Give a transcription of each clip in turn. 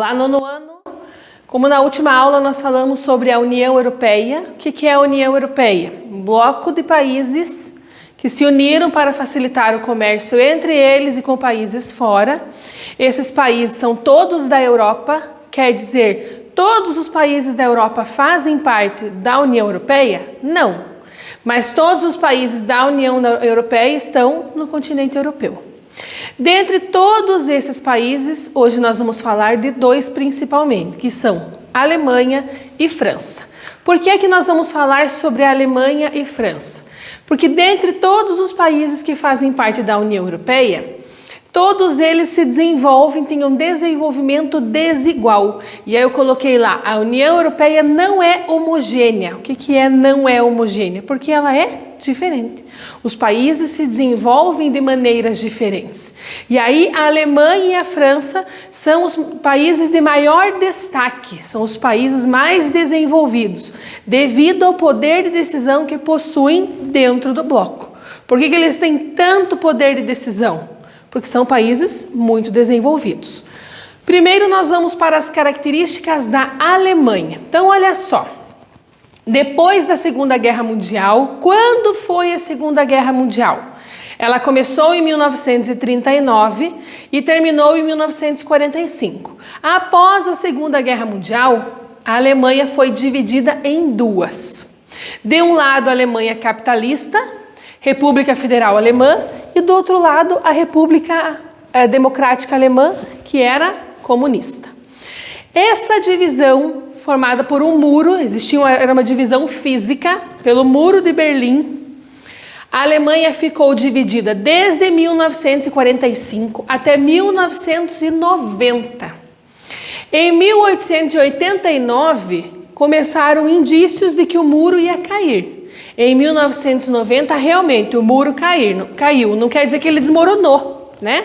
Olá, nono ano. Como na última aula nós falamos sobre a União Europeia, o que é a União Europeia? Um bloco de países que se uniram para facilitar o comércio entre eles e com países fora. Esses países são todos da Europa, quer dizer, todos os países da Europa fazem parte da União Europeia? Não, mas todos os países da União Europeia estão no continente europeu. Dentre todos esses países, hoje nós vamos falar de dois principalmente, que são Alemanha e França. Por que é que nós vamos falar sobre a Alemanha e França? Porque dentre todos os países que fazem parte da União Europeia, todos eles se desenvolvem, têm um desenvolvimento desigual. E aí eu coloquei lá, a União Europeia não é homogênea. O que é não é homogênea? Porque ela é diferente. Os países se desenvolvem de maneiras diferentes. E aí a Alemanha e a França são os países de maior destaque, são os países mais desenvolvidos, devido ao poder de decisão que possuem dentro do bloco. Por que eles têm tanto poder de decisão? Porque são países muito desenvolvidos. Primeiro nós vamos para as características da Alemanha. Então olha só, depois da Segunda Guerra Mundial, quando foi a Segunda Guerra Mundial? Ela começou em 1939 e terminou em 1945. Após a Segunda Guerra Mundial, a Alemanha foi dividida em duas. De um lado a Alemanha capitalista, República Federal Alemã, e do outro lado a República Democrática Alemã, que era comunista. Essa divisão, formada por um muro, era uma divisão física, pelo Muro de Berlim. A Alemanha ficou dividida desde 1945 até 1990. Em 1889, começaram indícios de que o muro ia cair. Em 1990, realmente, o muro caiu. Não quer dizer que ele desmoronou, né?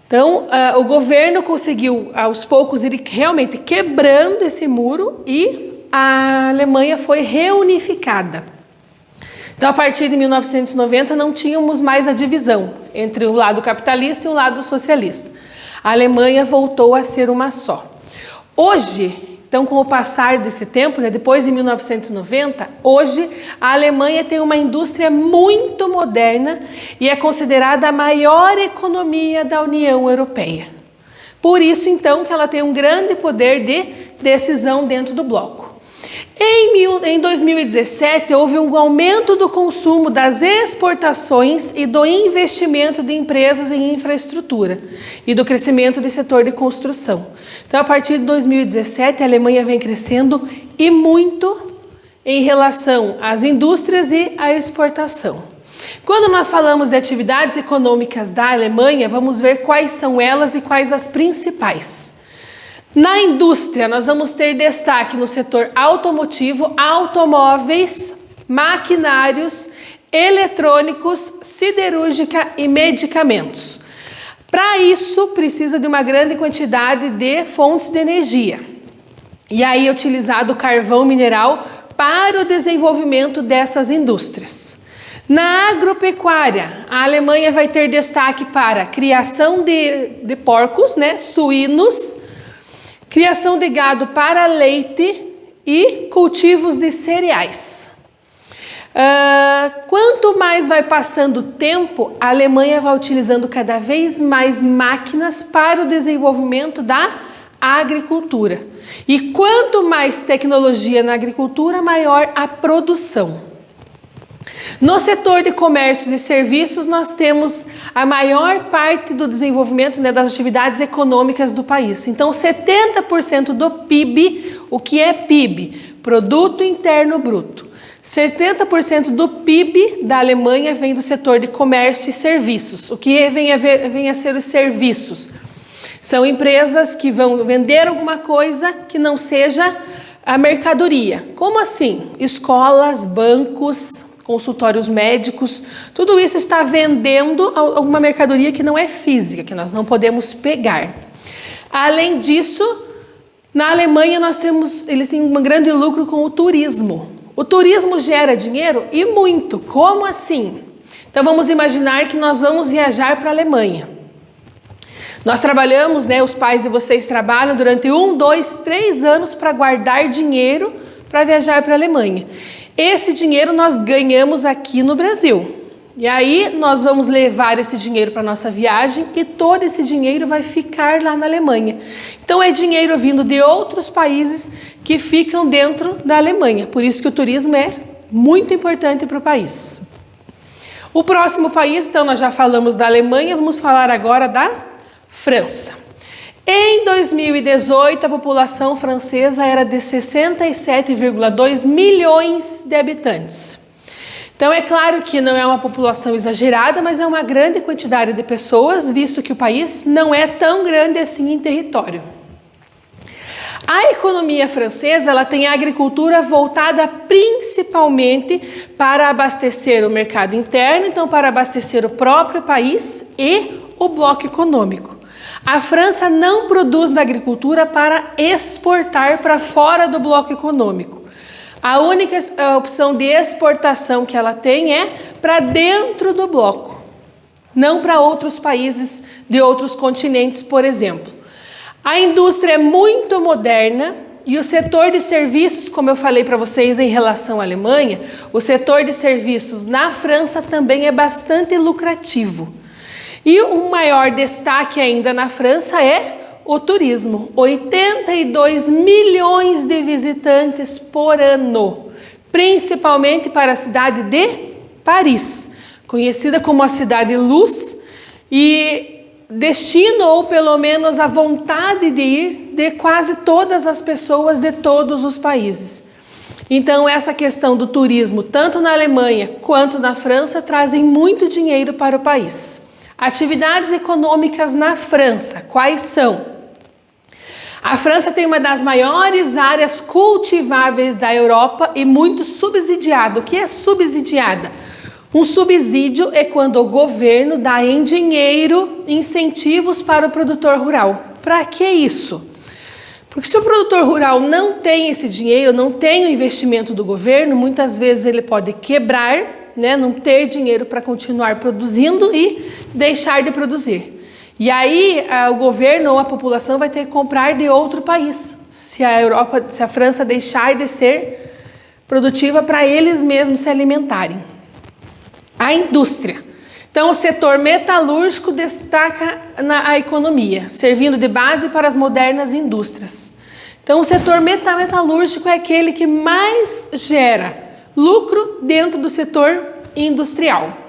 Então, o governo conseguiu, aos poucos, ir realmente quebrando esse muro e a Alemanha foi reunificada. Então, a partir de 1990, não tínhamos mais a divisão entre o lado capitalista e o lado socialista. A Alemanha voltou a ser uma só. Hoje, então, com o passar desse tempo, né, depois de 1990, hoje a Alemanha tem uma indústria muito moderna e é considerada a maior economia da União Europeia. Por isso, então, que ela tem um grande poder de decisão dentro do bloco. Em 2017, houve um aumento do consumo das exportações e do investimento de empresas em infraestrutura e do crescimento do setor de construção. Então, a partir de 2017, a Alemanha vem crescendo e muito em relação às indústrias e à exportação. Quando nós falamos de atividades econômicas da Alemanha, vamos ver quais são elas e quais as principais. Na indústria, nós vamos ter destaque no setor automotivo, automóveis, maquinários, eletrônicos, siderúrgica e medicamentos. Para isso, precisa de uma grande quantidade de fontes de energia. E aí é utilizado o carvão mineral para o desenvolvimento dessas indústrias. Na agropecuária, a Alemanha vai ter destaque para criação de porcos, né, suínos, criação de gado para leite e cultivos de cereais. Quanto mais vai passando o tempo, a Alemanha vai utilizando cada vez mais máquinas para o desenvolvimento da agricultura. E quanto mais tecnologia na agricultura, maior a produção. No setor de comércios e serviços, nós temos a maior parte do desenvolvimento, né, das atividades econômicas do país. Então, 70% do PIB, o que é PIB? Produto Interno Bruto. 70% do PIB da Alemanha vem do setor de comércio e serviços. O que vem a ser os serviços? São empresas que vão vender alguma coisa que não seja a mercadoria. Como assim? Escolas, bancos, consultórios médicos, tudo isso está vendendo alguma mercadoria que não é física, que nós não podemos pegar. Além disso, na Alemanha eles têm um grande lucro com o turismo. O turismo gera dinheiro e muito. Como assim? Então vamos imaginar que nós vamos viajar para a Alemanha. Nós trabalhamos, né, os pais de vocês trabalham durante 1, 2, 3 anos para guardar dinheiro para viajar para a Alemanha. Esse dinheiro nós ganhamos aqui no Brasil. E aí nós vamos levar esse dinheiro para a nossa viagem e todo esse dinheiro vai ficar lá na Alemanha. Então é dinheiro vindo de outros países que ficam dentro da Alemanha. Por isso que o turismo é muito importante para o país. O próximo país, então nós já falamos da Alemanha, vamos falar agora da França. Em 2018, a população francesa era de 67,2 milhões de habitantes. Então é claro que não é uma população exagerada, mas é uma grande quantidade de pessoas, visto que o país não é tão grande assim em território. A economia francesa, ela tem a agricultura voltada principalmente para abastecer o mercado interno, então para abastecer o próprio país e o bloco econômico. A França não produz da agricultura para exportar para fora do bloco econômico. A única opção de exportação que ela tem é para dentro do bloco, não para outros países de outros continentes, por exemplo. A indústria é muito moderna e o setor de serviços, como eu falei para vocês em relação à Alemanha, o setor de serviços na França também é bastante lucrativo. E o maior destaque ainda na França é o turismo, 82 milhões de visitantes por ano, principalmente para a cidade de Paris, conhecida como a cidade luz e destino, ou pelo menos a vontade de ir, de quase todas as pessoas de todos os países. Então essa questão do turismo, tanto na Alemanha quanto na França, trazem muito dinheiro para o país. Atividades econômicas na França, quais são? A França tem uma das maiores áreas cultiváveis da Europa e muito subsidiada. O que é subsidiada? Um subsídio é quando o governo dá em dinheiro incentivos para o produtor rural. Para que isso? Porque se o produtor rural não tem esse dinheiro, não tem o investimento do governo, muitas vezes ele pode quebrar, né, não ter dinheiro para continuar produzindo e deixar de produzir. E aí o governo ou a população vai ter que comprar de outro país, se a França deixar de ser produtiva para eles mesmos se alimentarem. A indústria. Então o setor metalúrgico destaca a economia, servindo de base para as modernas indústrias. Então o setor metalúrgico é aquele que mais gera lucro dentro do setor industrial.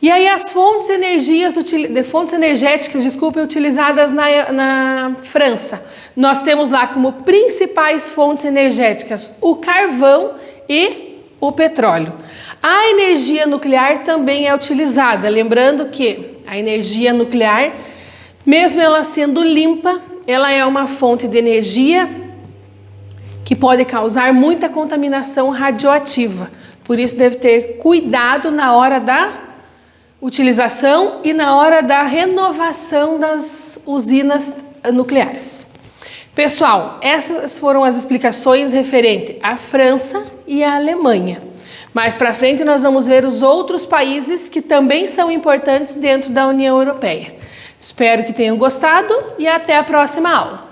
E aí as fontes energéticas, utilizadas na França. Nós temos lá como principais fontes energéticas o carvão e o petróleo. A energia nuclear também é utilizada, lembrando que a energia nuclear, mesmo ela sendo limpa, ela é uma fonte de energia que pode causar muita contaminação radioativa. Por isso deve ter cuidado na hora da utilização e na hora da renovação das usinas nucleares. Pessoal, essas foram as explicações referentes à França e à Alemanha. Mais para frente nós vamos ver os outros países que também são importantes dentro da União Europeia. Espero que tenham gostado e até a próxima aula.